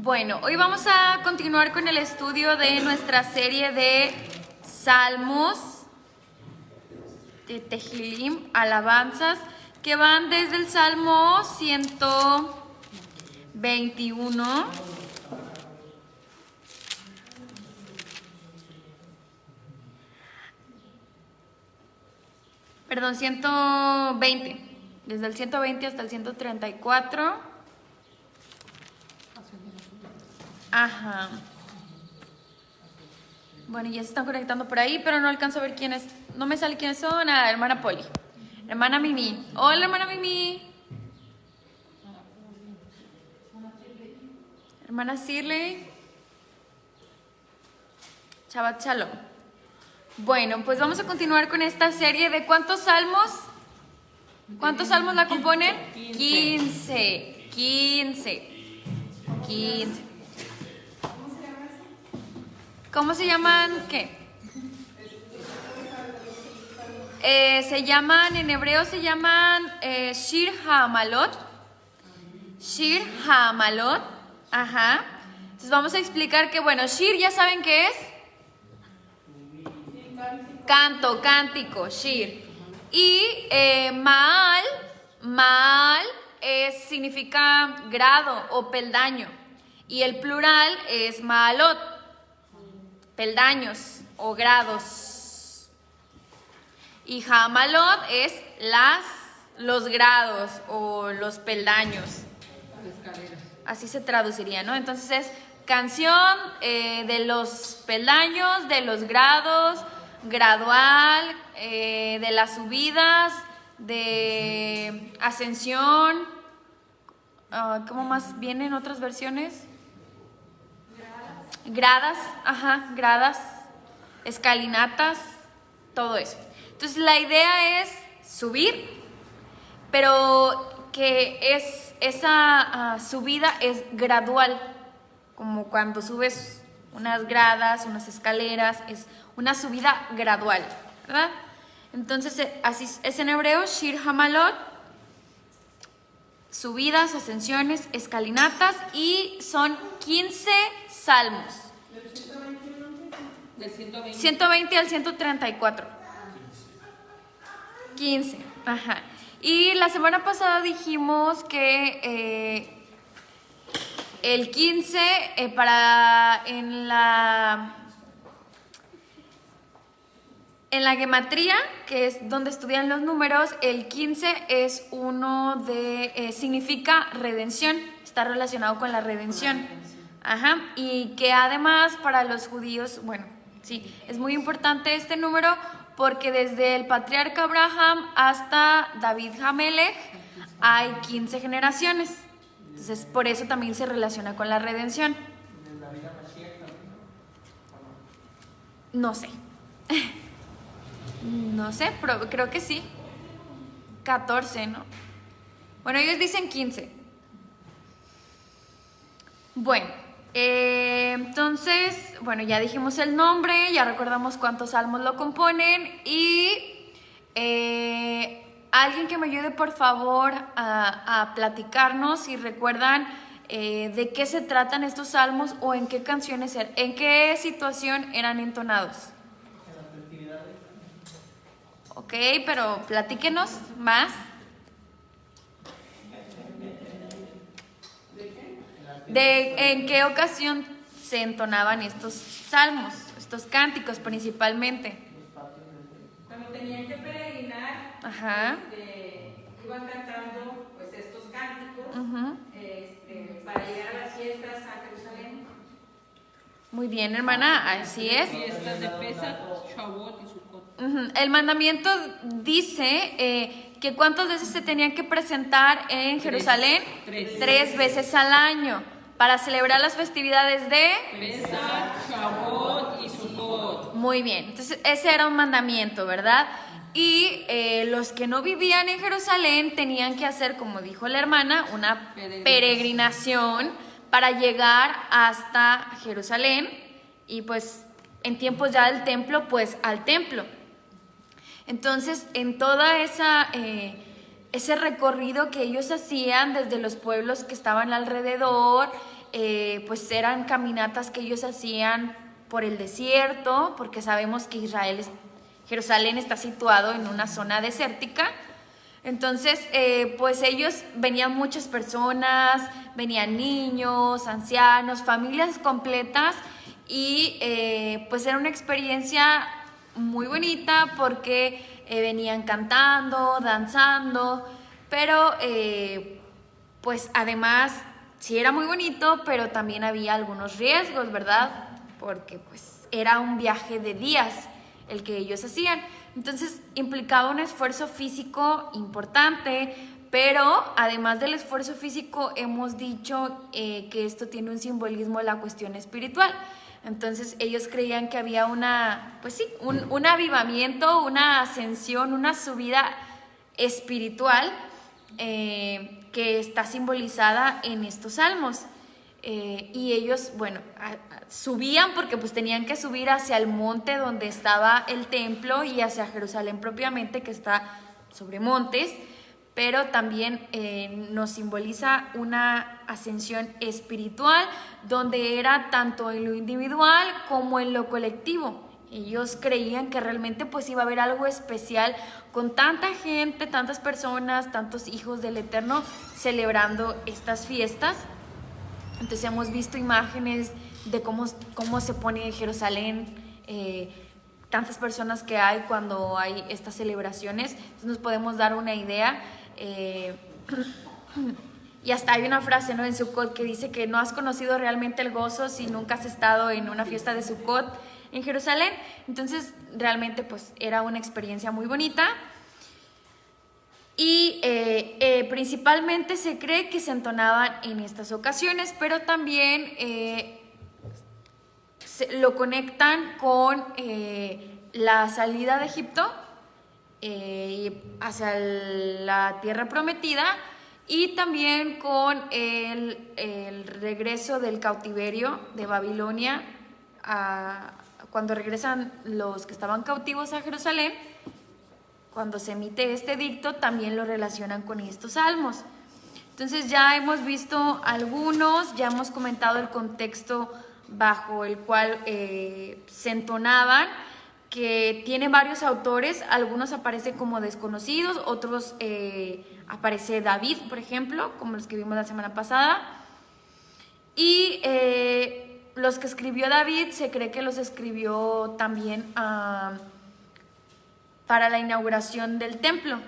Bueno, hoy vamos a continuar con el estudio de nuestra serie de salmos, de Tehilim, alabanzas, que van desde el Salmo 121. Perdón, 120. Desde el 120 hasta el 134. Ajá. Bueno, ya se están conectando por ahí, pero no alcanzo a ver quiénes. No me sale quiénes son. Ah, hermana Poli. Hermana Mimi. Hola, hermana Mimi. Hermana Shirley. Shabbat Shalom. Bueno, pues vamos a continuar con esta serie de ¿cuántos salmos? ¿Cuántos salmos la componen? 15. 15. ¿Cómo se llaman? ¿Qué? Se llaman, en hebreo se llaman Shir HaMalot. Shir HaMalot. Ajá. Entonces vamos a explicar que, bueno, Shir ya saben qué es. Canto, cántico, Shir. Y Maal significa grado o peldaño. Y el plural es Maalot, peldaños o grados. Y Hamalot es los grados o los peldaños. Así se traduciría, ¿no? Entonces es canción de los peldaños, de los grados, gradual, de las subidas, de ascensión. ¿Cómo más vienen otras versiones? Gradas, ajá, gradas, escalinatas, todo eso. Entonces la idea es subir, pero que esa subida es gradual, como cuando subes unas gradas, unas escaleras, es una subida gradual, ¿verdad? Entonces así es en hebreo, Shir Hamalot, subidas, ascensiones, escalinatas, y son 15 salmos. Del 120 al 134. 15. Ajá. Y la semana pasada dijimos que el 15 en la gematría, que es donde estudian los números, el 15 es uno significa redención, está relacionado con la redención. Ajá, y que además para los judíos, bueno, sí, es muy importante este número porque desde el patriarca Abraham hasta David Hamelech hay 15 generaciones. Entonces, por eso también se relaciona con la redención. No sé. No sé, pero creo que sí. 14, ¿no? Bueno, ellos dicen 15. Bueno, entonces, bueno, ya dijimos el nombre, ya recordamos cuántos salmos lo componen y alguien que me ayude por favor a platicarnos si recuerdan de qué se tratan estos salmos o en qué canciones, en qué situación eran entonados. Ok, pero platíquenos más. ¿De en qué ocasión se entonaban estos salmos, estos cánticos principalmente? Cuando tenían que peregrinar, Ajá. iban cantando pues estos cánticos para llegar a las fiestas a Jerusalén. Muy bien, hermana, así es. Fiestas de Pesach, Shavuot y Sukkot. El mandamiento dice que cuántas veces se tenían que presentar en Jerusalén. Tres veces al año para celebrar las festividades de Pesach, Shavuot y Sukkot. Muy bien, entonces ese era un mandamiento, ¿verdad? Y los que no vivían en Jerusalén tenían que hacer, como dijo la hermana, una peregrinación para llegar hasta Jerusalén y pues en tiempos ya del templo, pues al templo. Entonces, en toda ese recorrido que ellos hacían desde los pueblos que estaban alrededor, pues eran caminatas que ellos hacían por el desierto, porque sabemos que Jerusalén está situado en una zona desértica. Entonces, pues ellos, venían muchas personas, venían niños, ancianos, familias completas, y pues era una experiencia muy bonita porque venían cantando, danzando, pero pues además sí era muy bonito, pero también había algunos riesgos, ¿verdad? Porque pues era un viaje de días el que ellos hacían. Entonces implicaba un esfuerzo físico importante, pero además del esfuerzo físico hemos dicho que esto tiene un simbolismo de la cuestión espiritual. Entonces ellos creían que había un avivamiento, una ascensión, una subida espiritual que está simbolizada en estos salmos. Y ellos, bueno, subían porque pues tenían que subir hacia el monte donde estaba el templo y hacia Jerusalén propiamente, que está sobre montes, pero también nos simboliza una ascensión espiritual donde era tanto en lo individual como en lo colectivo. Ellos creían que realmente pues iba a haber algo especial con tanta gente, tantas personas, tantos hijos del Eterno celebrando estas fiestas. Entonces hemos visto imágenes de cómo se pone Jerusalén, tantas personas que hay cuando hay estas celebraciones. Entonces nos podemos dar una idea. Y hasta hay una frase, ¿no?, en Sukkot que dice que no has conocido realmente el gozo si nunca has estado en una fiesta de Sukkot en Jerusalén. Entonces realmente pues era una experiencia muy bonita. Y principalmente se cree que se entonaban en estas ocasiones, pero también lo conectan con la salida de Egipto hacia la tierra prometida, y también con el regreso del cautiverio de Babilonia, cuando regresan los que estaban cautivos a Jerusalén. Cuando se emite este edicto, también lo relacionan con estos salmos. Entonces ya hemos visto algunos, ya hemos comentado el contexto bajo el cual se entonaban, que tiene varios autores. Algunos aparecen como desconocidos, otros aparece David, por ejemplo, como los que vimos la semana pasada. Y los que escribió David, se cree que los escribió también para la inauguración del templo,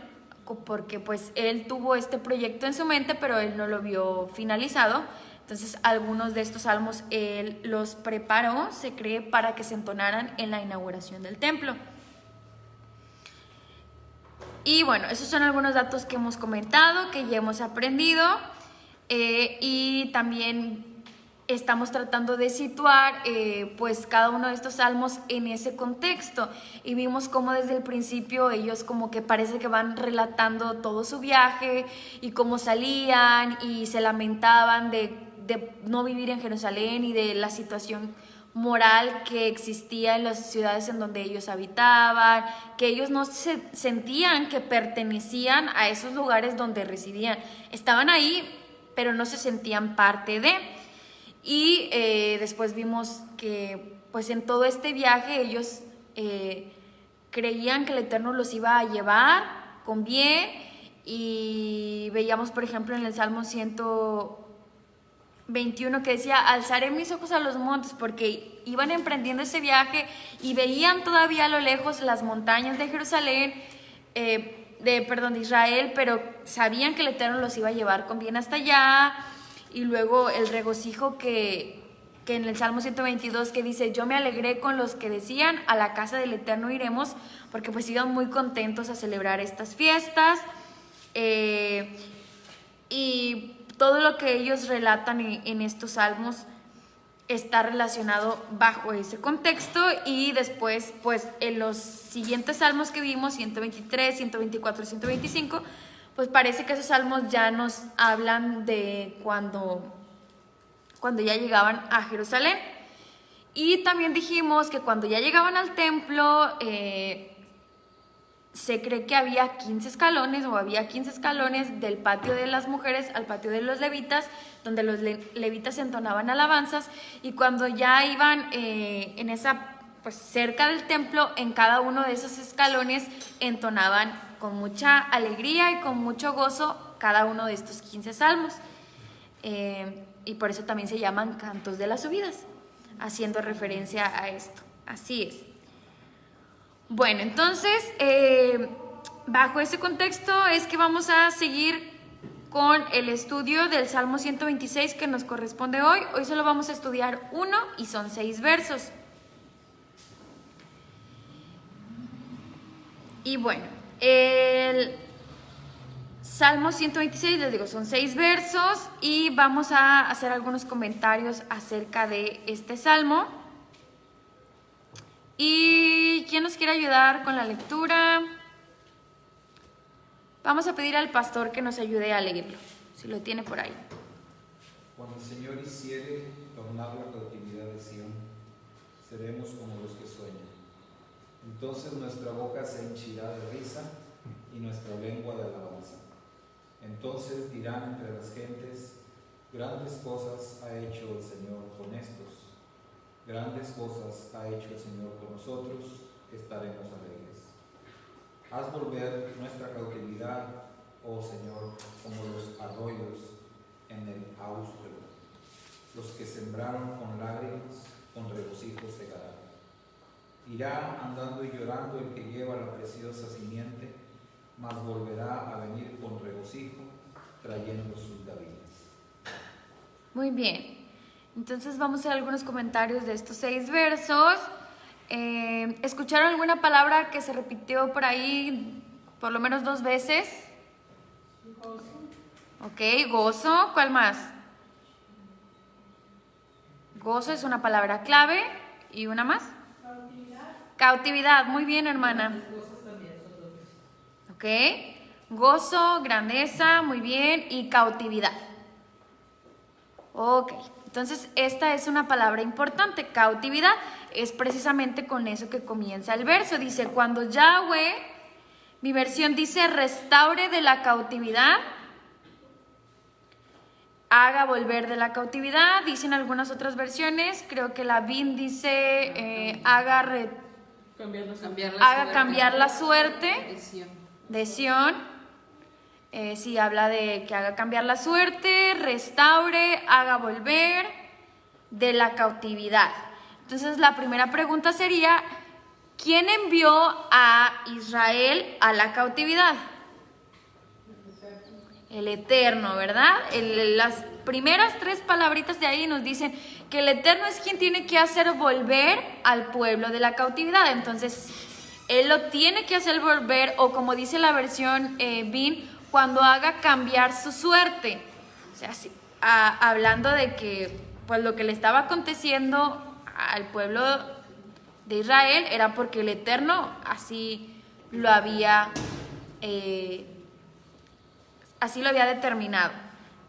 porque pues él tuvo este proyecto en su mente, pero él no lo vio finalizado. Entonces algunos de estos salmos él los preparó, se cree, para que se entonaran en la inauguración del templo. Y bueno, esos son algunos datos que hemos comentado, que ya hemos aprendido, y también estamos tratando de situar pues cada uno de estos salmos en ese contexto, y vimos cómo desde el principio ellos como que parece que van relatando todo su viaje y cómo salían y se lamentaban de no vivir en Jerusalén y de la situación moral que existía en las ciudades en donde ellos habitaban, que ellos no se sentían que pertenecían a esos lugares donde residían. Estaban ahí, pero no se sentían parte de. Y después vimos que pues en todo este viaje ellos creían que el Eterno los iba a llevar con bien, y veíamos por ejemplo en el Salmo 121 que decía: alzaré mis ojos a los montes, porque iban emprendiendo ese viaje y veían todavía a lo lejos las montañas de Jerusalén, de Israel, pero sabían que el Eterno los iba a llevar con bien hasta allá. Y luego el regocijo que en el Salmo 122 que dice: yo me alegré con los que decían, a la casa del Eterno iremos, porque pues iban muy contentos a celebrar estas fiestas. Y todo lo que ellos relatan en estos salmos está relacionado bajo ese contexto. Y después pues en los siguientes salmos que vimos, 123, 124 y 125, pues parece que esos salmos ya nos hablan de cuando ya llegaban a Jerusalén. Y también dijimos que cuando ya llegaban al templo, se cree que había 15 escalones o había 15 escalones del patio de las mujeres al patio de los levitas, donde los levitas entonaban alabanzas, y cuando ya iban en esa, pues cerca del templo, en cada uno de esos escalones entonaban con mucha alegría y con mucho gozo cada uno de estos 15 salmos. Y por eso también se llaman cantos de las subidas, haciendo referencia a esto. Así es. Bueno, entonces, bajo ese contexto es que vamos a seguir con el estudio del Salmo 126 que nos corresponde hoy. Hoy solo vamos a estudiar uno y son 6 versos. Y bueno, el Salmo 126, les digo, son 6 versos y vamos a hacer algunos comentarios acerca de este salmo. ¿Y quién nos quiere ayudar con la lectura? Vamos a pedir al pastor que nos ayude a leerlo, si lo tiene por ahí. Cuando el Señor hiciere tornar la cautividad de Sión, seremos como los que sueñan. Entonces nuestra boca se henchirá de risa y nuestra lengua de alabanza. Entonces dirán entre las gentes: grandes cosas ha hecho el Señor con estos. Grandes cosas ha hecho el Señor con nosotros, estaremos alegres. Haz volver nuestra cautividad, oh Señor, como los arroyos en el austro. Los que sembraron con lágrimas, con regocijo segarán. Irá andando y llorando el que lleva la preciosa simiente, mas volverá a venir con regocijo, trayendo sus gavillas. Muy bien. Entonces vamos a hacer algunos comentarios de estos 6 versos. ¿Escucharon alguna palabra que se repitió por ahí por lo menos 2 veces? Gozo. Ok, gozo. ¿Cuál más? Gozo es una palabra clave. ¿Y una más? Cautividad. Cautividad. Muy bien, hermana. Gozos también son 2 veces. Ok. Gozo, grandeza, muy bien. Y cautividad. Ok. Entonces, esta es una palabra importante. Cautividad es precisamente con eso que comienza el verso. Dice, cuando Yahweh, mi versión dice, restaure de la cautividad, haga volver de la cautividad. Dicen algunas otras versiones, creo que la BIN dice, haga cambiar la suerte de Sión. Sí, habla de que haga cambiar la suerte, restaure, haga volver de la cautividad. Entonces la primera pregunta sería, ¿quién envió a Israel a la cautividad? El Eterno, ¿verdad? Las primeras 3 palabritas de ahí nos dicen que el Eterno es quien tiene que hacer volver al pueblo de la cautividad. Entonces, Él lo tiene que hacer volver, o como dice la versión BIN, cuando haga cambiar su suerte. O sea, sí, hablando de que pues lo que le estaba aconteciendo al pueblo de Israel era porque el Eterno así lo había determinado.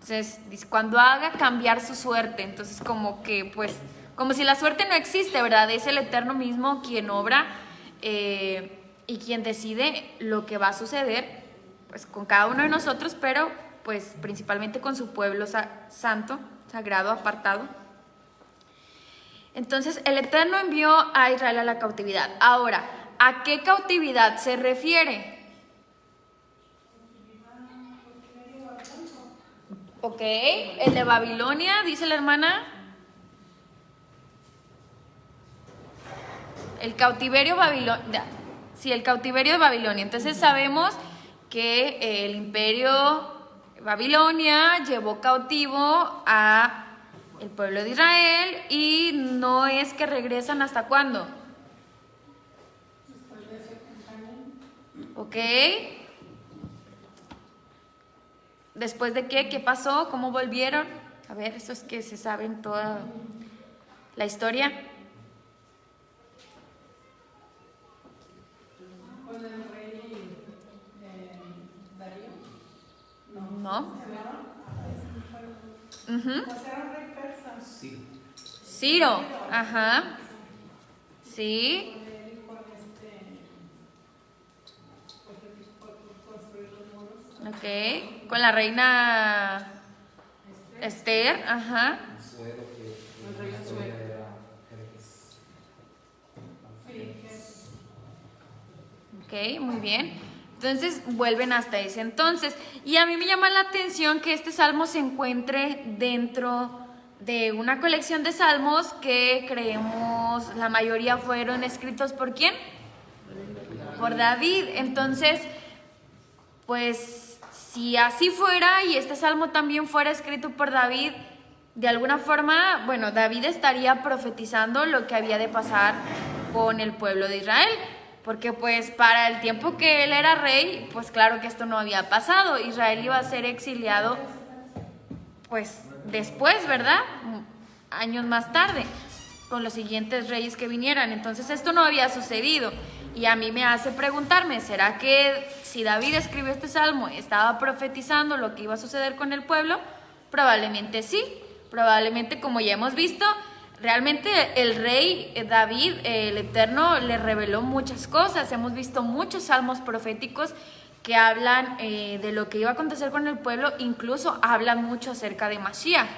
Entonces, cuando haga cambiar su suerte, entonces como que pues, como si la suerte no existe, ¿verdad? Es el Eterno mismo quien obra y quien decide lo que va a suceder pues con cada uno de nosotros, pero pues principalmente con su pueblo santo, sagrado, apartado. Entonces el Eterno envió a Israel a la cautividad. Ahora, ¿a qué cautividad se refiere? Ok, el de Babilonia, dice la hermana. El cautiverio Babilonia. Sí, el cautiverio de Babilonia. Entonces sabemos que el imperio Babilonia llevó cautivo a el pueblo de Israel y no es que regresan hasta cuándo. Ok. ¿Después de qué? ¿Qué pasó? ¿Cómo volvieron? A ver, estos que se saben toda la historia. Con el rey Darío. No. Pues era un rey persa. Sí. Ciro. Ajá. Sí. Ok, con la reina Esther, ajá. Consuelo, que El rey la historia Consuelo. era Jerjes. Ok, muy bien. Entonces vuelven hasta ese entonces. Y a mí me llama la atención que este salmo se encuentre dentro de una colección de salmos que creemos la mayoría fueron escritos ¿por quién? Por David. Entonces, pues si así fuera y este salmo también fuera escrito por David, de alguna forma, bueno, David estaría profetizando lo que había de pasar con el pueblo de Israel. Porque pues para el tiempo que él era rey, pues claro que esto no había pasado. Israel iba a ser exiliado pues después, ¿verdad? Años más tarde, con los siguientes reyes que vinieran. Entonces esto no había sucedido. Y a mí me hace preguntarme, ¿será que si David escribió este salmo estaba profetizando lo que iba a suceder con el pueblo? Probablemente sí. Probablemente, como ya hemos visto, realmente el rey David, el Eterno, le reveló muchas cosas. Hemos visto muchos salmos proféticos que hablan de lo que iba a acontecer con el pueblo, incluso hablan mucho acerca de Mashiach.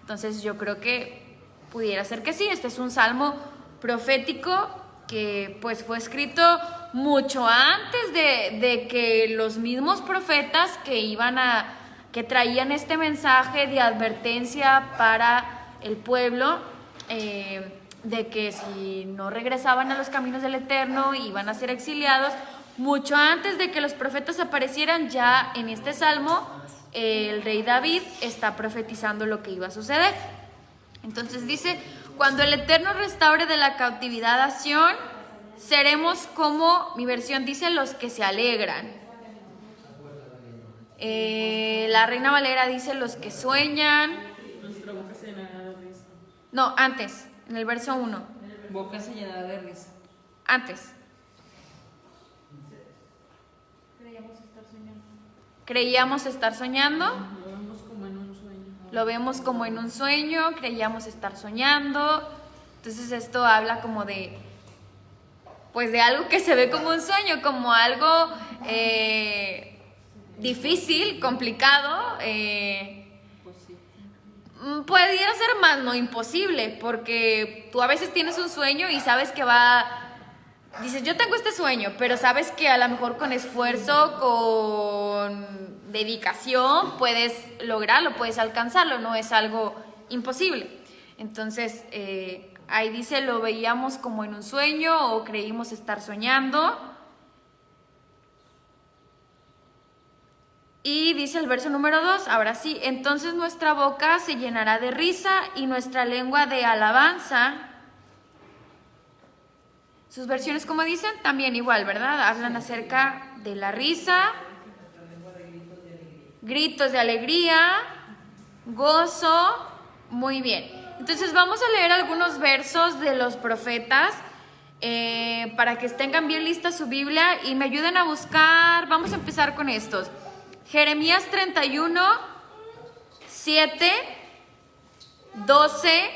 Entonces yo creo que pudiera ser que sí, este es un salmo profético que pues fue escrito mucho antes de que los mismos profetas que traían este mensaje de advertencia para el pueblo, de que si no regresaban a los caminos del Eterno iban a ser exiliados. Mucho antes de que los profetas aparecieran, ya en este salmo el rey David está profetizando lo que iba a suceder. Entonces dice: cuando el Eterno restaure de la cautividad a Sión, seremos como, mi versión dice, los que se alegran. La Reina Valera dice los que sueñan. Nuestra boca se llenará de risa. No, antes, en el verso 1. Boca se llenará de risa. Antes. Creíamos estar soñando. Lo vemos como en un sueño. Lo vemos como en un sueño, creíamos estar soñando. Entonces esto habla como de, pues de algo que se ve como un sueño, como algo difícil, complicado. Pues sí. Pudiera ser más, no imposible, porque tú a veces tienes un sueño y sabes que dices, yo tengo este sueño, pero sabes que a lo mejor con esfuerzo, con dedicación, puedes lograrlo, puedes alcanzarlo, no es algo imposible. Entonces, ahí dice, lo veíamos como en un sueño o creímos estar soñando. Y dice el verso número 2, ahora sí, entonces nuestra boca se llenará de risa y nuestra lengua de alabanza. Sus versiones, como dicen, también igual, ¿verdad? Hablan acerca de la risa, gritos de alegría, gozo. Muy bien. Entonces vamos a leer algunos versos de los profetas para que tengan bien lista su Biblia y me ayuden a buscar. Vamos a empezar con estos. Jeremías 31, 7, 12,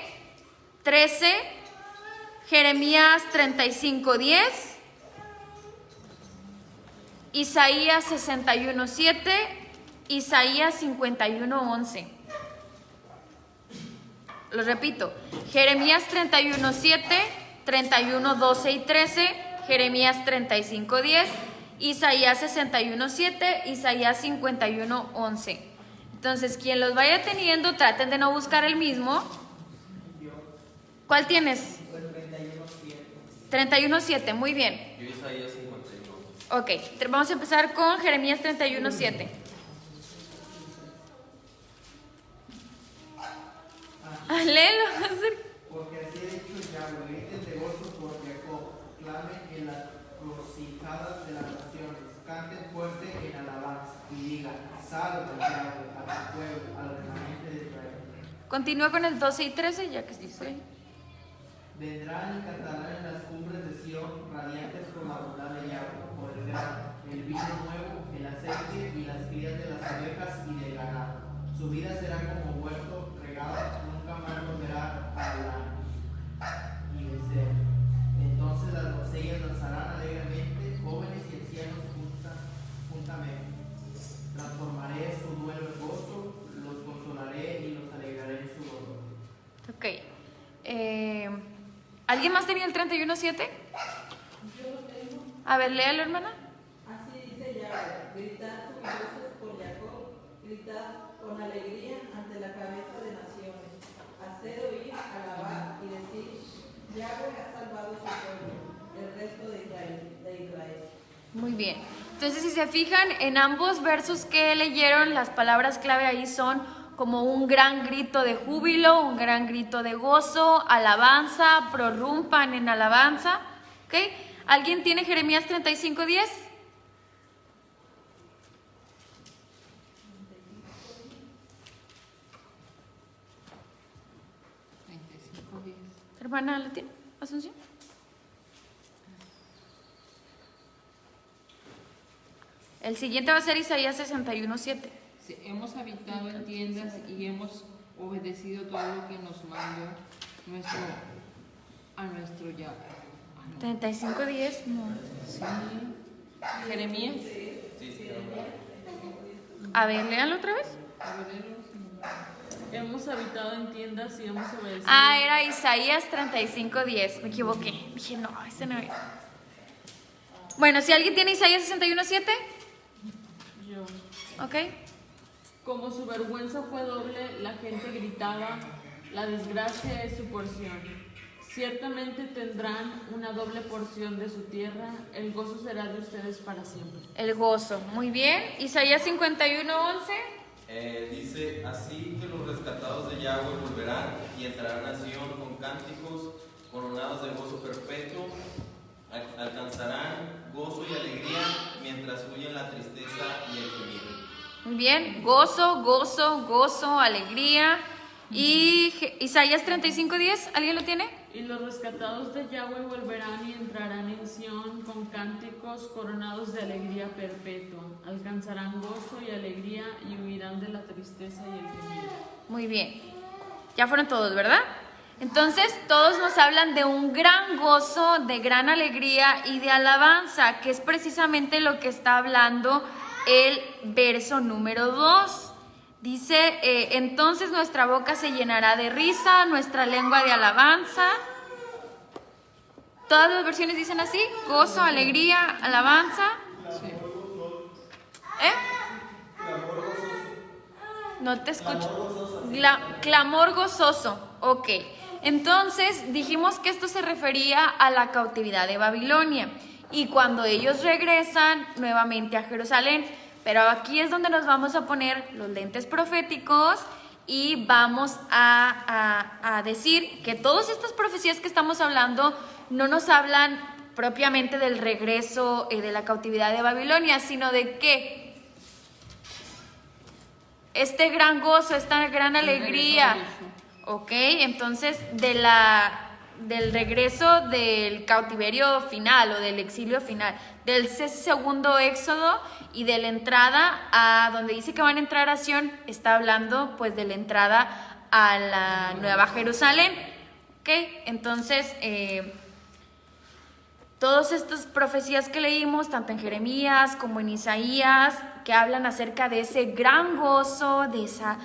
13, Jeremías 35, 10, Isaías 61, 7, Isaías 51, 11. Lo repito, Jeremías 31, 7, 31, 12 y 13, Jeremías 35, 10, Isaías 61, 7, Isaías 51, 11. Entonces, quien los vaya teniendo, traten de no buscar el mismo. ¿Cuál tienes? 31, 7, muy bien. Yo Isaías 51. Ok, vamos a empezar con Jeremías 31, 7. Léelo. Porque así ha dicho Yahweh, griten de gozo por Jacob, clamen en las crucijadas de las naciones, canten fuerte en alabanza y digan, salve Yahweh a tu pueblo, al remanente de Israel. Continúa con el 12 y 13, ya que estoy ahí. Vendrán y cantarán en las cumbres de Sión, radiantes por la bondad de Yahweh, por el grano, el vino nuevo, el aceite y las crías de las ovejas y del ganado. Su vida será como huerto regado, nunca más volverá a la y deseo. Entonces las doncellas danzarán alegremente, jóvenes y ancianos juntamente. ¿Alguien más tenía el 31:7? A ver, léalo, hermana. Así dice Yahweh, gritad jubilosos por Jacob, gritad con alegría ante la cabeza de naciones, haced oír, alabad y decir, Yahweh ha salvado su pueblo, el resto de Israel. Muy bien. Entonces, si se fijan, en ambos versos que leyeron, las palabras clave ahí son como un gran grito de júbilo, un gran grito de gozo, alabanza, prorrumpan en alabanza. ¿Ok? ¿Alguien tiene Jeremías 35:10? Hermana, ¿la tiene? Asunción. El siguiente va a ser Isaías 61:7. Sí, hemos habitado en tiendas y hemos obedecido todo lo que nos mandó nuestro Yahweh. 35:10, no. Sí. Jeremías. A ver, léanlo otra vez. Hemos habitado en tiendas y hemos obedecido. Ah, era Isaías 35:10. Me equivoqué. Dije, no, ese no es. Bueno, si alguien tiene Isaías 61:7, Yo. ¿ok? Como su vergüenza fue doble, la gente gritaba, la desgracia es su porción. Ciertamente tendrán una doble porción de su tierra, el gozo será de ustedes para siempre. El gozo. Muy bien. Isaías 51:11. Dice, así que los rescatados de Yahweh volverán y entrarán a Sion con cánticos coronados de gozo perpetuo, alcanzarán gozo y alegría mientras huyen la tristeza y el gemido. Muy bien. Gozo, gozo, gozo, alegría. Y Isaías 35:10, ¿alguien lo tiene? Y los rescatados de Yahweh volverán y entrarán en Sión con cánticos coronados de alegría perpetua. Alcanzarán gozo y alegría y huirán de la tristeza y el gemido. Muy bien. Ya fueron todos, ¿verdad? Entonces, todos nos hablan de un gran gozo, de gran alegría y de alabanza, que es precisamente lo que está hablando el verso número 2. Dice, entonces nuestra boca se llenará de risa, nuestra lengua de alabanza. Todas las versiones dicen así, gozo, alegría, alabanza. No te escucho. Clamor gozoso. Ok. Entonces dijimos que esto se refería a la cautividad de Babilonia y cuando ellos regresan nuevamente a Jerusalén. Pero aquí es donde nos vamos a poner los lentes proféticos y vamos a decir que todas estas profecías que estamos hablando no nos hablan propiamente del regreso de la cautividad de Babilonia, sino de que este gran gozo, esta gran alegría, ok, entonces del regreso del cautiverio final o del exilio final, del segundo éxodo y de la entrada a donde dice que van a entrar a Sión, está hablando pues de la entrada a la Nueva Jerusalén, ok, entonces todas estas profecías que leímos, tanto en Jeremías como en Isaías, que hablan acerca de ese gran gozo, de esa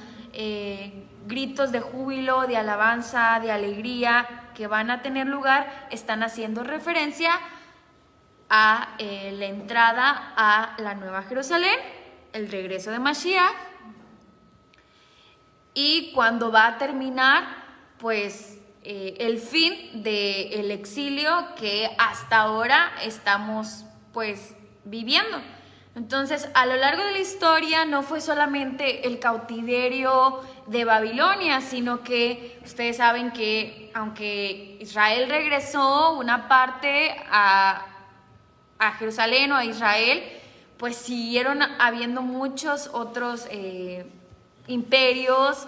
gritos de júbilo, de alabanza, de alegría que van a tener lugar, están haciendo referencia a la entrada a la Nueva Jerusalén, el regreso de Mashiach, y cuando va a terminar, pues el fin del exilio que hasta ahora estamos pues viviendo. Entonces, a lo largo de la historia no fue solamente el cautiverio de Babilonia, sino que ustedes saben que aunque Israel regresó una parte a Jerusalén o a Israel, pues siguieron habiendo muchos otros imperios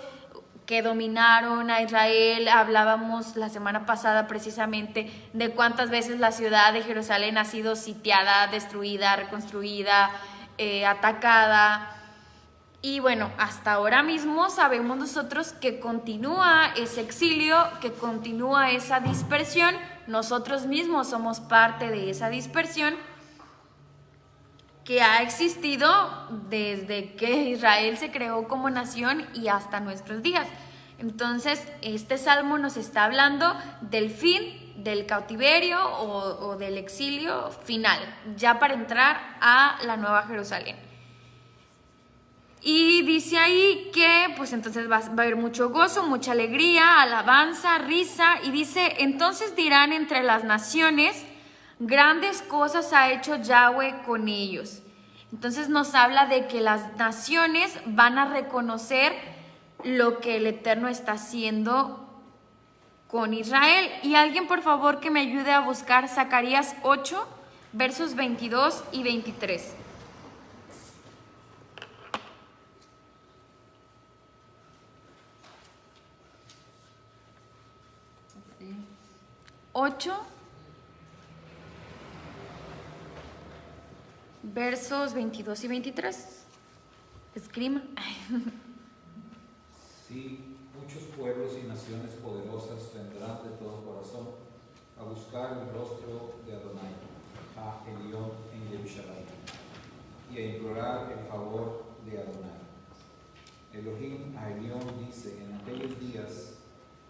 que dominaron a Israel. Hablábamos la semana pasada precisamente de cuántas veces la ciudad de Jerusalén ha sido sitiada, destruida, reconstruida, atacada. Y bueno, hasta ahora mismo sabemos nosotros que continúa ese exilio, que continúa esa dispersión. Nosotros mismos somos parte de esa dispersión que ha existido desde que Israel se creó como nación y hasta nuestros días. Entonces, este salmo nos está hablando del fin del cautiverio o del exilio final, ya para entrar a la Nueva Jerusalén. Y dice ahí que pues entonces va a haber mucho gozo, mucha alegría, alabanza, risa, y dice, entonces dirán entre las naciones, grandes cosas ha hecho Yahweh con ellos. Entonces nos habla de que las naciones van a reconocer lo que el Eterno está haciendo con Israel. Y alguien por favor que me ayude a buscar Zacarías 8, versos 22 y 23. 8, versos 22 y 23. Escrima. Sí, muchos pueblos y naciones poderosas vendrán de todo corazón a buscar el rostro de Adonai, a Elión en Jerusalén, y a implorar el favor de Adonai. Elohim a Elión dice, en aquellos días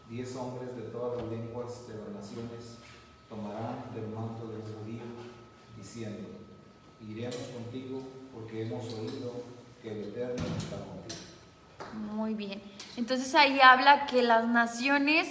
10 hombres de todas las lenguas de las naciones tomarán del manto del judío, diciendo, iremos contigo porque hemos oído que el Eterno está contigo. Muy bien. Entonces ahí habla que las naciones,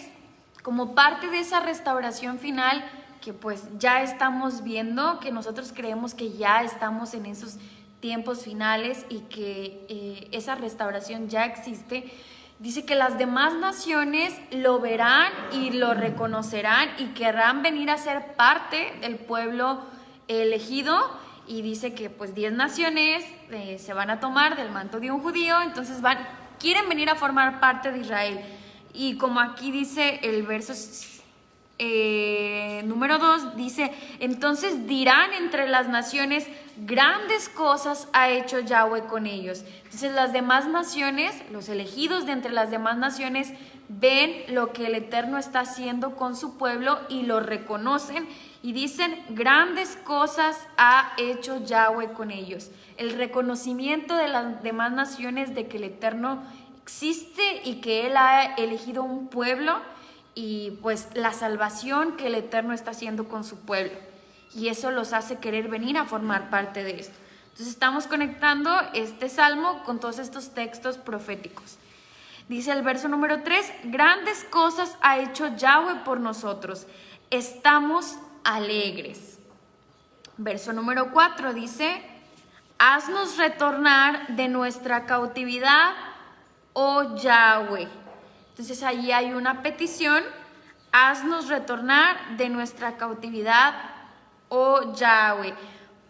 como parte de esa restauración final, que pues ya estamos viendo, que nosotros creemos que ya estamos en esos tiempos finales y que esa restauración ya existe, dice que las demás naciones lo verán y lo reconocerán y querrán venir a ser parte del pueblo elegido. Y dice que pues 10 naciones se van a tomar del manto de un judío, entonces quieren venir a formar parte de Israel. Y como aquí dice el verso número 2, dice, entonces dirán entre las naciones, grandes cosas ha hecho Yahweh con ellos. Entonces las demás naciones, los elegidos de entre las demás naciones, ven lo que el Eterno está haciendo con su pueblo y lo reconocen y dicen, grandes cosas ha hecho Yahweh con ellos. El reconocimiento de las demás naciones de que el Eterno existe y que Él ha elegido un pueblo y pues la salvación que el Eterno está haciendo con su pueblo. Y eso los hace querer venir a formar parte de esto. Entonces estamos conectando este salmo con todos estos textos proféticos. Dice el verso número 3, grandes cosas ha hecho Yahweh por nosotros, estamos alegres. Verso número 4 dice, haznos retornar de nuestra cautividad, oh Yahweh. Entonces allí hay una petición, haznos retornar de nuestra cautividad, oh Yahweh.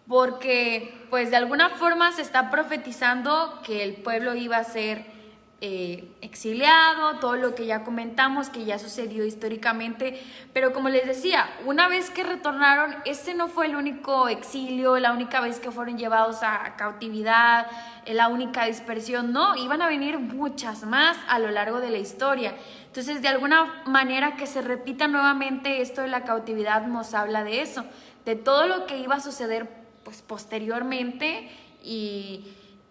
Porque pues de alguna forma se está profetizando que el pueblo iba a ser exiliado, todo lo que ya comentamos, que ya sucedió históricamente, pero como les decía, una vez que retornaron, ese no fue el único exilio, la única vez que fueron llevados a cautividad, la única dispersión, no, iban a venir muchas más a lo largo de la historia. Entonces, de alguna manera que se repita nuevamente esto de la cautividad nos habla de eso, de todo lo que iba a suceder pues posteriormente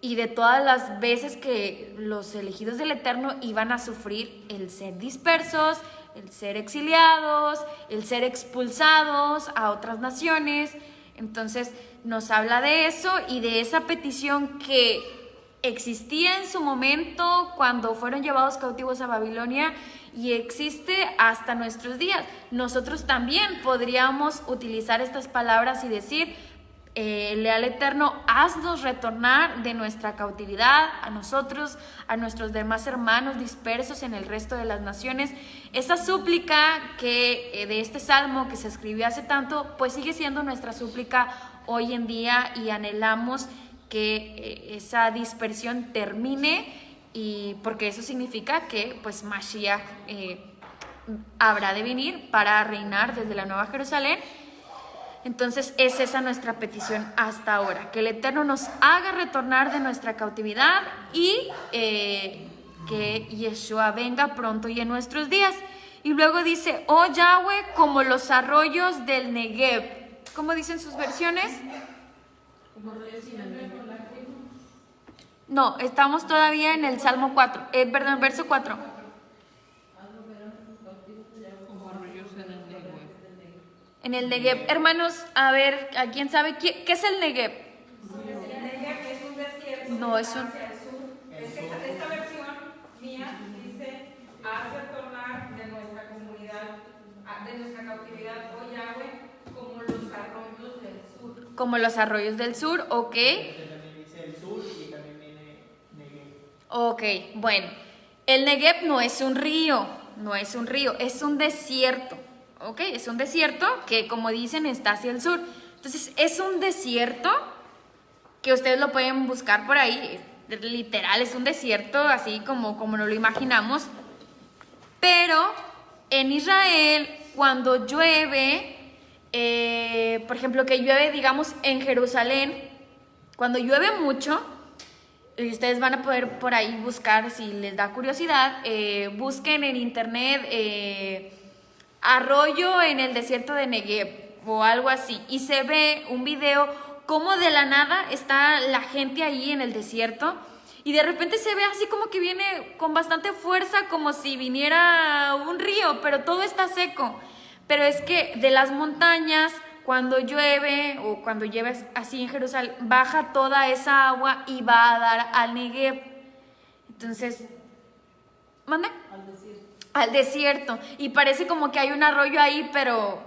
y de todas las veces que los elegidos del Eterno iban a sufrir el ser dispersos, el ser exiliados, el ser expulsados a otras naciones. Entonces nos habla de eso y de esa petición que existía en su momento cuando fueron llevados cautivos a Babilonia y existe hasta nuestros días. Nosotros también podríamos utilizar estas palabras y decir, al Eterno, haznos retornar de nuestra cautividad a nosotros, a nuestros demás hermanos dispersos en el resto de las naciones. Esa súplica que de este salmo que se escribió hace tanto, pues sigue siendo nuestra súplica hoy en día y anhelamos que esa dispersión termine y porque eso significa que pues Mashiach habrá de venir para reinar desde la Nueva Jerusalén. Entonces es esa nuestra petición hasta ahora, que el Eterno nos haga retornar de nuestra cautividad y que Yeshua venga pronto y en nuestros días. Y luego dice, oh Yahweh, como los arroyos del Negev. ¿Cómo dicen sus versiones? No, estamos todavía en el Salmo 4, verso 4. En el Negev. Hermanos, a ver, ¿a quién sabe qué es el Negev? El Negev es un desierto. No, es un... hacia el sur. Es que esta versión mía dice, haz retornar de nuestra comunidad, de nuestra cautividad, oh Yahweh, como los arroyos del sur. Como los arroyos del sur, ok. Porque también dice el sur y también viene Negev. Ok, bueno. El Negev no es un río, no es un río, es un desierto. Ok, es un desierto que, como dicen, está hacia el sur. Entonces, es un desierto que ustedes lo pueden buscar por ahí. Literal, es un desierto, así como nos lo imaginamos. Pero en Israel, cuando llueve, por ejemplo, que llueve, digamos, en Jerusalén, cuando llueve mucho, y ustedes van a poder por ahí buscar, si les da curiosidad, busquen en internet arroyo en el desierto de Negev o algo así, y se ve un video como de la nada está la gente ahí en el desierto y de repente se ve así como que viene con bastante fuerza, como si viniera un río, pero todo está seco. Pero es que de las montañas, cuando llueve o cuando llueve así en Jerusalén, baja toda esa agua y va a dar al Negev. Entonces, ¿mande? Al desierto. Y parece como que hay un arroyo ahí, pero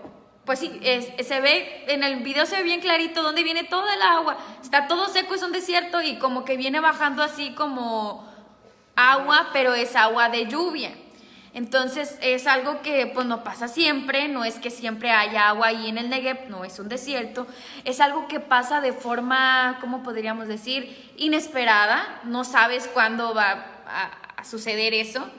pues sí, se ve, en el video se ve bien clarito dónde viene toda el agua. Está todo seco, es un desierto y como que viene bajando así como agua, pero es agua de lluvia. Entonces es algo que pues no pasa siempre, no es que siempre haya agua ahí en el Negev, no es un desierto, es algo que pasa de forma, ¿cómo podríamos decir? Inesperada, no sabes cuándo va a suceder eso,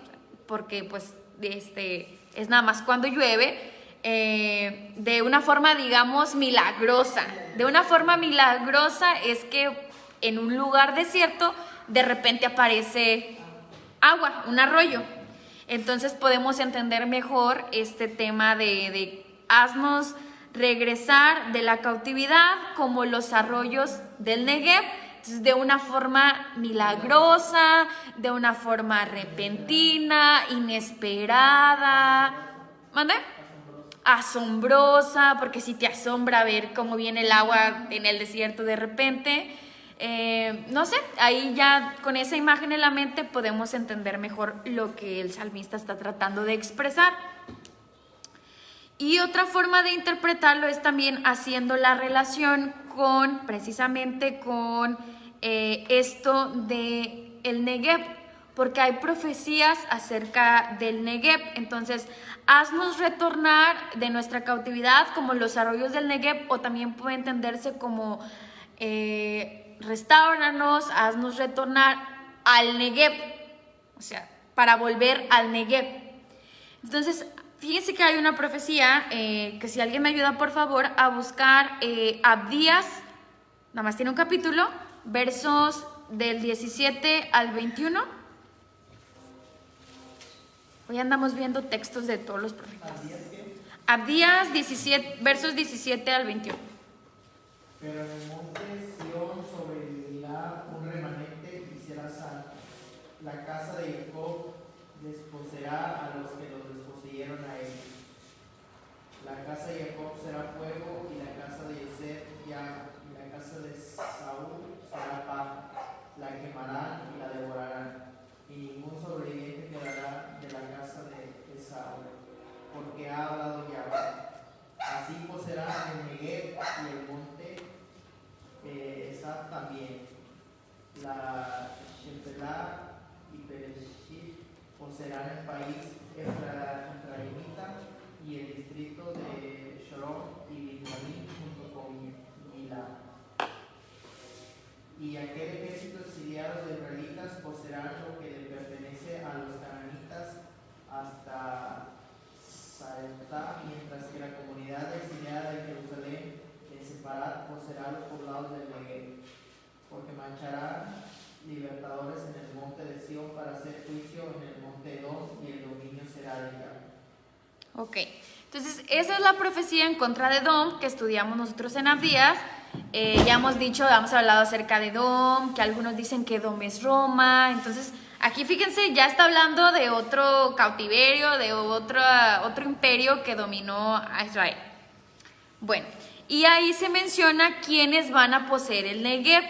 porque pues es nada más cuando llueve, de una forma, digamos, milagrosa. De una forma milagrosa es que en un lugar desierto de repente aparece agua, un arroyo. Entonces podemos entender mejor este tema de haznos regresar de la cautividad como los arroyos del Negev. Entonces, de una forma milagrosa, de una forma repentina, inesperada. ¿Mande? Asombrosa, porque si te asombra ver cómo viene el agua en el desierto de repente. No sé, ahí ya con esa imagen en la mente podemos entender mejor lo que el salmista está tratando de expresar. Y otra forma de interpretarlo es también haciendo la relación precisamente con esto de el Negev, porque hay profecías acerca del Negev. Entonces, haznos retornar de nuestra cautividad como los arroyos del Negev, o también puede entenderse como restáuranos, haznos retornar al Negev, o sea, para volver al Negev. Entonces, fíjense que hay una profecía que si alguien me ayuda, por favor, a buscar Abdías, nada más tiene un capítulo, versos del 17 al 21. Hoy andamos viendo textos de todos los profetas. Abdías 17, versos 17 al 21. Pero en el monte Sión sobrevivirá un remanente y será salvo. La casa de Jacob desposeerá a los que los desposeyeron a ellos. La casa de Jacob será fuego y la casa de Yosef llama, y la casa de Saúl será paja. La quemarán y la devorarán, y ningún sobreviviente quedará de la casa de Saúl, porque ha hablado Yahweh. Así poseerán el Negev y el monte Esab también. La Shephelah y Bereshit poseerán el país efraimita y el distrito de Shalom y Benjamín junto con Gilad. Y aquel ejército exiliado de israelitas poseerá lo que le pertenece a los cananitas hasta Sarepta, mientras que la comunidad exiliada de Jerusalén en Separat poseerá los poblados del Negev, porque mancharán libertadores en el monte de Sión para hacer juicio en el monte Edom, y el dominio será de Yahweh. Ok, entonces esa es la profecía en contra de Edom que estudiamos nosotros en Abdías. Ya hemos hablado acerca de Edom, que algunos dicen que Edom es Roma. Entonces aquí fíjense, ya está hablando de otro cautiverio, de otro imperio que dominó a Israel. Bueno, y ahí se menciona quiénes van a poseer el Negev,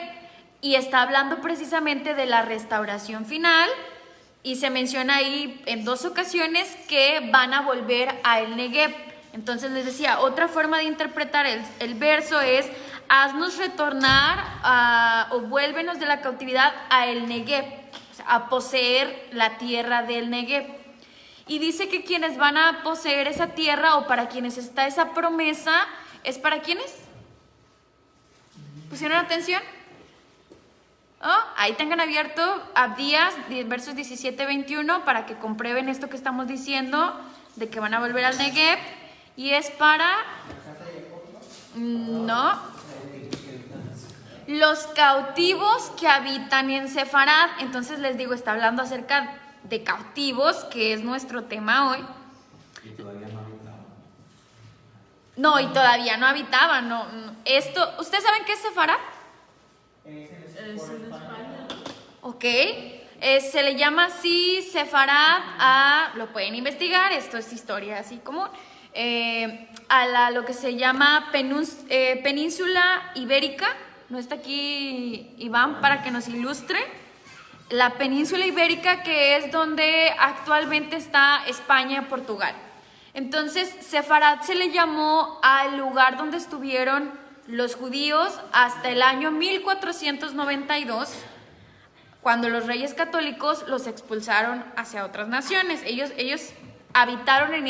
y está hablando precisamente de la restauración final, y se menciona ahí en 2 ocasiones que van a volver a el Negev. Entonces les decía, otra forma de interpretar el verso es: haznos retornar o vuélvenos de la cautividad a el Negev, o sea, a poseer la tierra del Negev. Y dice que quienes van a poseer esa tierra, o para quienes está esa promesa, ¿es para quiénes? ¿Pusieron atención? Oh, ahí tengan abierto Abdías, versos 17-21, para que comprueben esto que estamos diciendo, de que van a volver al Negev. Y es para... No. Los cautivos que habitan en Sefarad. Entonces les digo, está hablando acerca de cautivos, que es nuestro tema hoy. Y todavía no habitaban. No, y todavía no habitaban. No. Esto, ¿ustedes saben qué es Sefarad? Es en España. Ok. Se le llama así Sefarad lo pueden investigar, esto es historia así común, lo que se llama península ibérica. No está aquí Iván para que nos ilustre. La península ibérica, que es donde actualmente está España y Portugal. Entonces, Sefarad se le llamó al lugar donde estuvieron los judíos hasta el año 1492, cuando los reyes católicos los expulsaron hacia otras naciones. Ellos habitaron en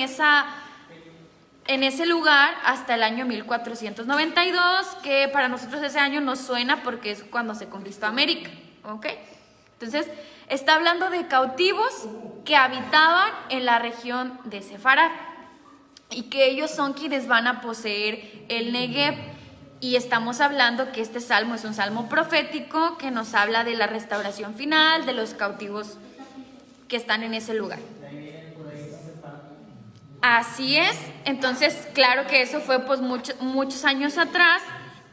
ese lugar hasta el año 1492, que para nosotros ese año nos suena porque es cuando se conquistó América, ¿ok? Entonces, está hablando de cautivos que habitaban en la región de Sefarad, y que ellos son quienes van a poseer el Negev. Y estamos hablando que este salmo es un salmo profético que nos habla de la restauración final, de los cautivos que están en ese lugar. Así es. Entonces, claro que eso fue pues muchos años atrás.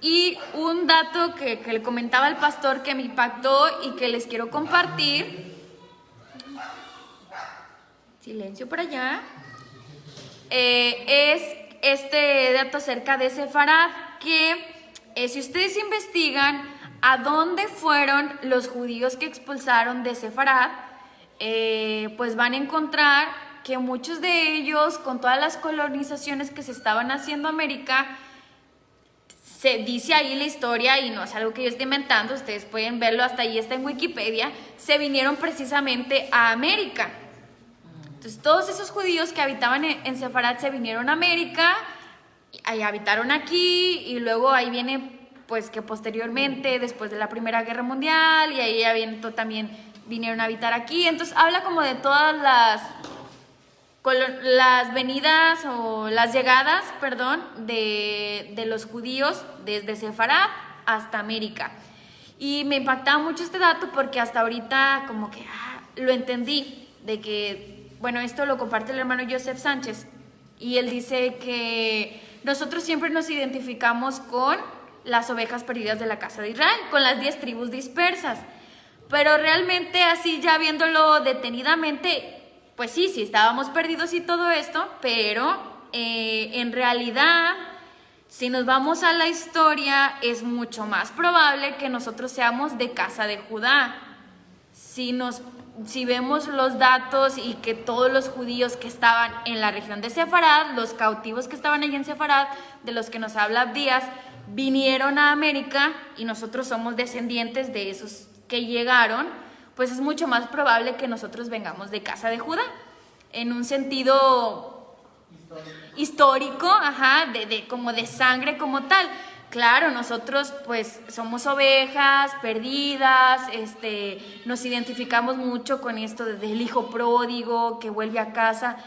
Y un dato que le comentaba al pastor que me impactó y que les quiero compartir. Silencio por allá. Es este dato acerca de Sefarad, que si ustedes investigan a dónde fueron los judíos que expulsaron de Sefarad, pues van a encontrar que muchos de ellos, con todas las colonizaciones que se estaban haciendo en América, se dice ahí la historia, y no es algo que yo esté inventando, ustedes pueden verlo, hasta ahí está en Wikipedia, se vinieron precisamente a América. Entonces todos esos judíos que habitaban en Sefarad se vinieron a América, ahí habitaron aquí, y luego ahí viene pues que posteriormente, después de la Primera Guerra Mundial, y ahí ya también vinieron a habitar aquí. Entonces habla como de todas las venidas o las llegadas, perdón, de los judíos desde Sefarad hasta América. Y me impactaba mucho este dato porque hasta ahorita como que lo entendí, de que, bueno, esto lo comparte el hermano Joseph Sánchez, y él dice que nosotros siempre nos identificamos con las ovejas perdidas de la casa de Israel, con las 10 tribus dispersas, pero realmente así ya viéndolo detenidamente, pues sí, estábamos perdidos y todo esto, pero en realidad, si nos vamos a la historia, es mucho más probable que nosotros seamos de casa de Judá. Si vemos los datos, y que todos los judíos que estaban en la región de Sefarad, los cautivos que estaban allí en Sefarad, de los que nos habla Abdías, vinieron a América, y nosotros somos descendientes de esos que llegaron, pues es mucho más probable que nosotros vengamos de casa de Judá, en un sentido histórico, como de sangre como tal. Claro, nosotros pues somos ovejas perdidas, nos identificamos mucho con esto del hijo pródigo que vuelve a casa.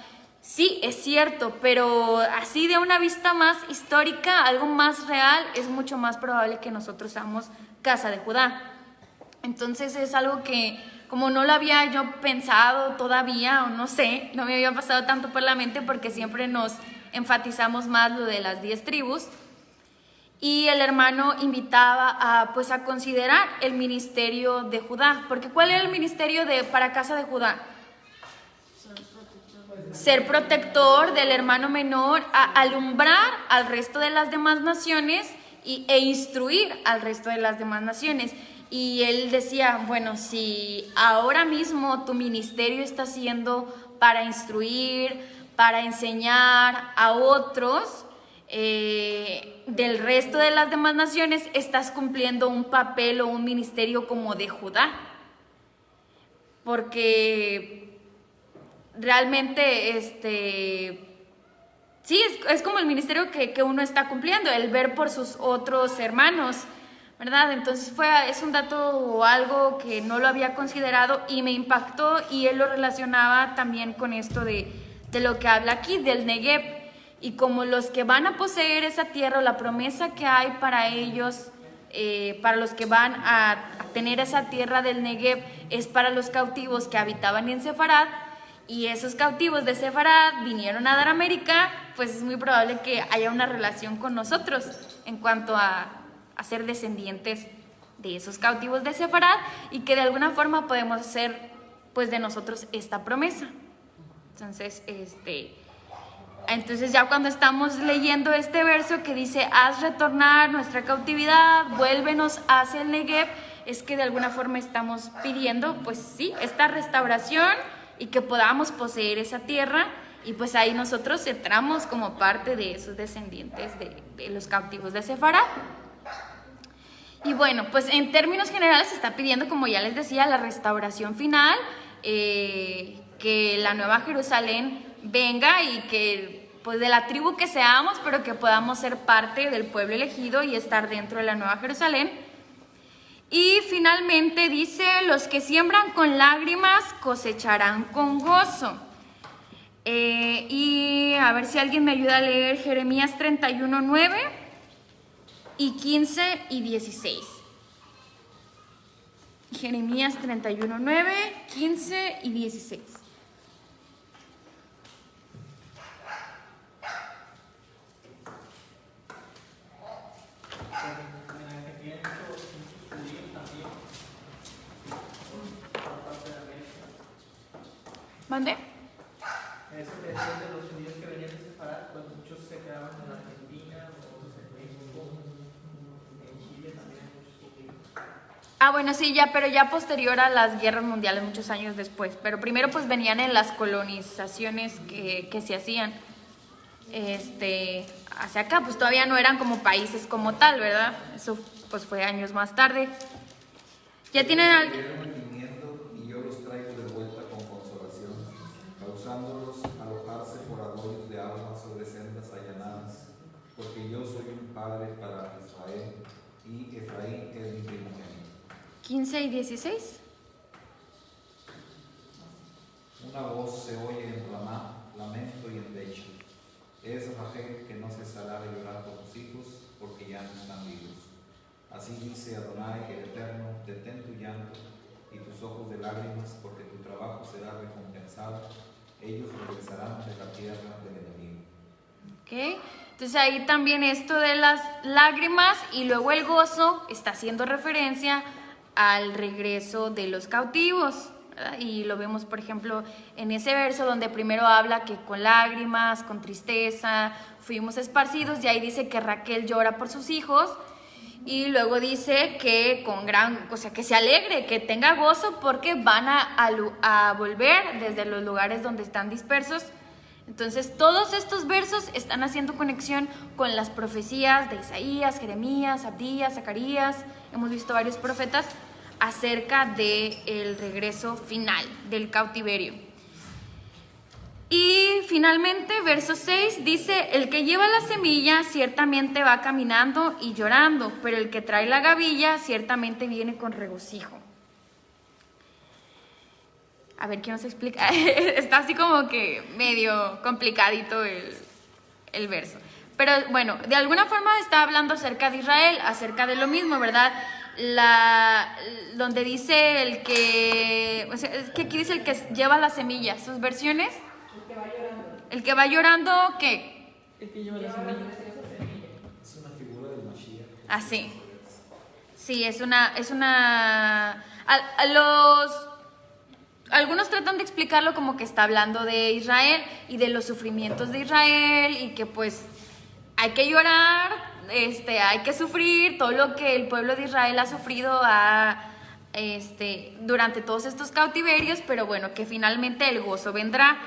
Sí, es cierto, pero así de una vista más histórica, algo más real, es mucho más probable que nosotros seamos casa de Judá. Entonces es algo que, como no lo había yo pensado todavía, o no sé, no me había pasado tanto por la mente, porque siempre nos enfatizamos más lo de las 10 tribus. Y el hermano invitaba a considerar el ministerio de Judá, porque ¿cuál era el ministerio para casa de Judá? ser protector del hermano menor, a alumbrar al resto de las demás naciones e instruir al resto de las demás naciones. Y él decía, bueno, si ahora mismo tu ministerio está siendo para instruir, para enseñar a otros del resto de las demás naciones, estás cumpliendo un papel o un ministerio como de Judá. Porque realmente, sí, es como el ministerio que uno está cumpliendo, el ver por sus otros hermanos, ¿verdad? Entonces es un dato o algo que no lo había considerado y me impactó, y él lo relacionaba también con esto de lo que habla aquí, del Negev, y como los que van a poseer esa tierra, o la promesa que hay para ellos, para los que van a tener esa tierra del Negev, es para los cautivos que habitaban en Sefarad, y esos cautivos de Sefarad vinieron a dar América, pues es muy probable que haya una relación con nosotros en cuanto a ser descendientes de esos cautivos de Sefarad, y que de alguna forma podemos hacer pues de nosotros esta promesa. Entonces ya cuando estamos leyendo este verso que dice, haz retornar nuestra cautividad, vuélvenos hacia el Negev, es que de alguna forma estamos pidiendo, pues sí, esta restauración y que podamos poseer esa tierra, y pues ahí nosotros entramos como parte de esos descendientes de los cautivos de Sefarad. Y bueno, pues en términos generales se está pidiendo, como ya les decía, la restauración final, que la Nueva Jerusalén venga y que pues de la tribu que seamos, pero que podamos ser parte del pueblo elegido y estar dentro de la Nueva Jerusalén. Y finalmente dice, los que siembran con lágrimas cosecharán con gozo. Y a ver si alguien me ayuda a leer Jeremías 31:9 y 15 y 16. Jeremías 31:9, 15 y 16. ¿Mande? Eso que decían de los judíos que venían de Sefarad, pues muchos se quedaban en Argentina, otros en México, en Chile también hay muchos judíos. Ah, bueno, sí, pero ya posterior a las guerras mundiales, muchos años después. Pero primero pues venían en las colonizaciones que se hacían hacia acá, pues todavía no eran como países como tal, ¿verdad? Eso pues fue años más tarde. Ya tienen algo. Y yo los traigo de vuelta con consolación, causándolos alojarse por arroyos de agua sobre sendas allanadas, porque yo soy un padre para Israel, y Efraín es mi primogénito. 15 y 16. Una voz se oye en Ramá, lamento y en lecho. Es Rachel que no cesará de llorar por sus hijos, porque ya no están vivos. Así dice Adonai el Eterno, detén tu llanto y tus ojos de lágrimas, porque tu trabajo será recompensado. Ellos regresarán de la tierra del enemigo. Ok, entonces ahí también esto de las lágrimas y luego el gozo está haciendo referencia al regreso de los cautivos, ¿verdad? Y lo vemos, por ejemplo, en ese verso donde primero habla que con lágrimas, con tristeza, fuimos esparcidos, y ahí dice que Raquel llora por sus hijos, y luego dice que que se alegre, que tenga gozo, porque van a volver desde los lugares donde están dispersos. Entonces todos estos versos están haciendo conexión con las profecías de Isaías, Jeremías, Abdías, Zacarías. Hemos visto varios profetas acerca del regreso final del cautiverio. Y finalmente, verso 6 dice, el que lleva la semilla ciertamente va caminando y llorando, pero el que trae la gavilla ciertamente viene con regocijo. A ver, ¿quién nos explica? Está así como que medio complicadito el verso. Pero bueno, de alguna forma está hablando acerca de Israel, acerca de lo mismo, ¿verdad? Donde dice el que... O sea, es que aquí dice el que lleva la semilla. ¿Sus versiones? El que va llorando, ¿qué? El que lleva la semilla. Es una figura del Mashiach. Ah, sí. Sí, es una... algunos tratan de explicarlo como que está hablando de Israel y de los sufrimientos de Israel y que pues hay que llorar, hay que sufrir todo lo que el pueblo de Israel ha sufrido durante todos estos cautiverios, pero bueno, que finalmente el gozo vendrá.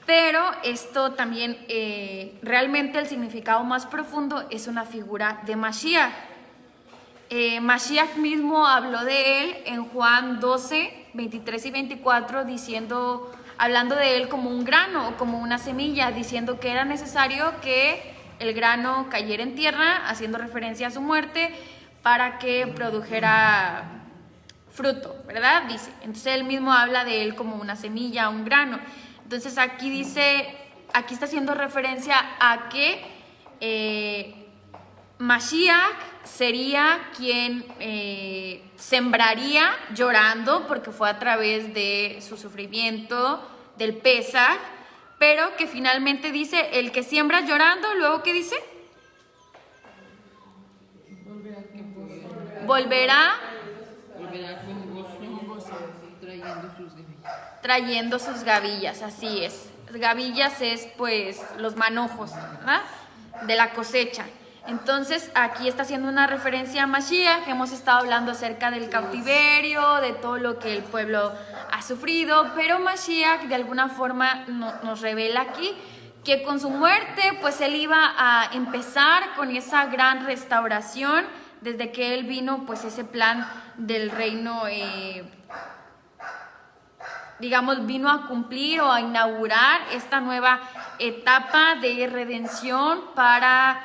Pero esto también, realmente el significado más profundo es una figura de Mashiach. Mashiach mismo habló de él en Juan 12, 23 y 24, hablando de él como un grano o como una semilla, diciendo que era necesario que el grano cayera en tierra, haciendo referencia a su muerte, para que produjera fruto, ¿verdad? Dice. Entonces él mismo habla de él como una semilla, un grano. Entonces aquí está haciendo referencia a que Mashiach sería quien sembraría llorando, porque fue a través de su sufrimiento, del Pesaj, pero que finalmente dice, el que siembra llorando, luego ¿qué dice? Volverá con gozo, trayendo sus gavillas, así es. Gavillas es pues los manojos, ¿verdad? De la cosecha. Entonces aquí está haciendo una referencia a Mashiach, que hemos estado hablando acerca del cautiverio, de todo lo que el pueblo ha sufrido, pero Mashiach de alguna forma nos revela aquí que con su muerte pues él iba a empezar con esa gran restauración. Desde que él vino, pues ese plan del reino, vino a cumplir o a inaugurar esta nueva etapa de redención para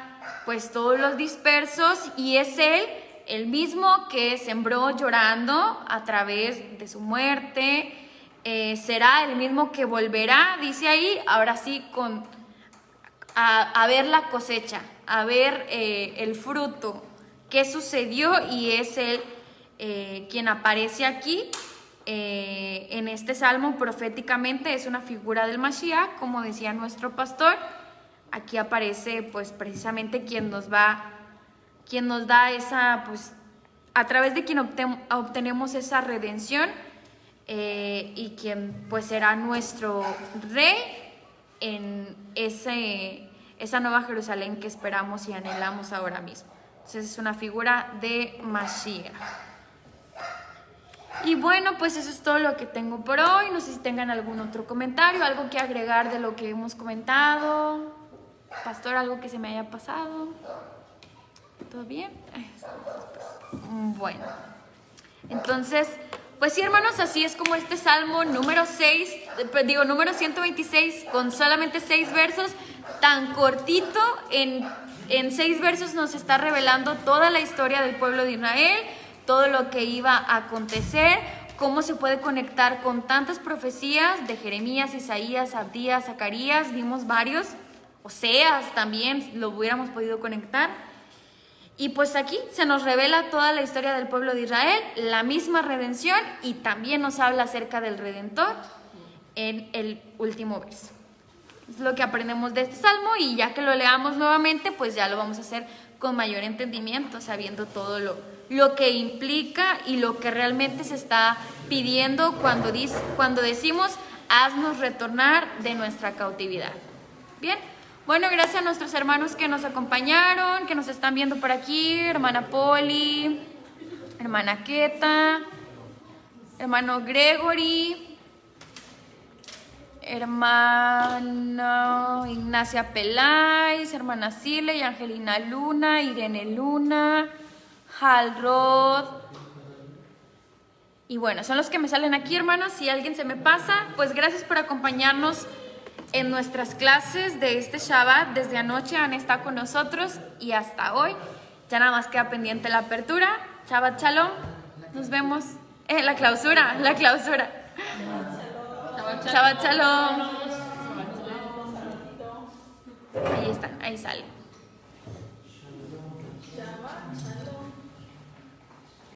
pues todos los dispersos, y es él el mismo que sembró llorando a través de su muerte. Será el mismo que volverá, dice ahí, ahora sí, a ver la cosecha, a ver el fruto, qué sucedió, y es él quien aparece aquí en este salmo proféticamente. Es una figura del Mashiach, como decía nuestro pastor. Aquí aparece pues precisamente quien nos da esa, pues a través de quien obtenemos esa redención, y quien pues será nuestro rey en esa nueva Jerusalén que esperamos y anhelamos ahora mismo. Entonces es una figura de Mashiach. Y bueno, pues eso es todo lo que tengo por hoy. No sé si tengan algún otro comentario, algo que agregar de lo que hemos comentado. Pastor, algo que se me haya pasado. ¿Todo bien? Bueno, entonces, pues sí, hermanos, así es como este salmo número 126, con solamente 6 versos, tan cortito, en 6 versos nos está revelando toda la historia del pueblo de Israel, todo lo que iba a acontecer, cómo se puede conectar con tantas profecías de Jeremías, Isaías, Abdías, Zacarías, vimos varios. Oseas también lo hubiéramos podido conectar. Y pues aquí se nos revela toda la historia del pueblo de Israel, la misma redención, y también nos habla acerca del Redentor en el último verso. Es lo que aprendemos de este salmo, y ya que lo leamos nuevamente, pues ya lo vamos a hacer con mayor entendimiento, sabiendo todo lo que implica y lo que realmente se está pidiendo cuando decimos, haznos retornar de nuestra cautividad. Bien. Bueno, gracias a nuestros hermanos que nos acompañaron, que nos están viendo por aquí, hermana Poli, hermana Keta, hermano Gregory, hermana Ignacia Peláez, hermana Sile y Angelina Luna, Irene Luna, Halrod. Y bueno, son los que me salen aquí, hermanos. Si alguien se me pasa, pues gracias por acompañarnos en nuestras clases de este Shabbat. Desde anoche han estado con nosotros y hasta hoy. Ya nada más queda pendiente la apertura. Shabbat Shalom. Nos vemos en la clausura. Shabbat Shalom. Ahí están, ahí salen.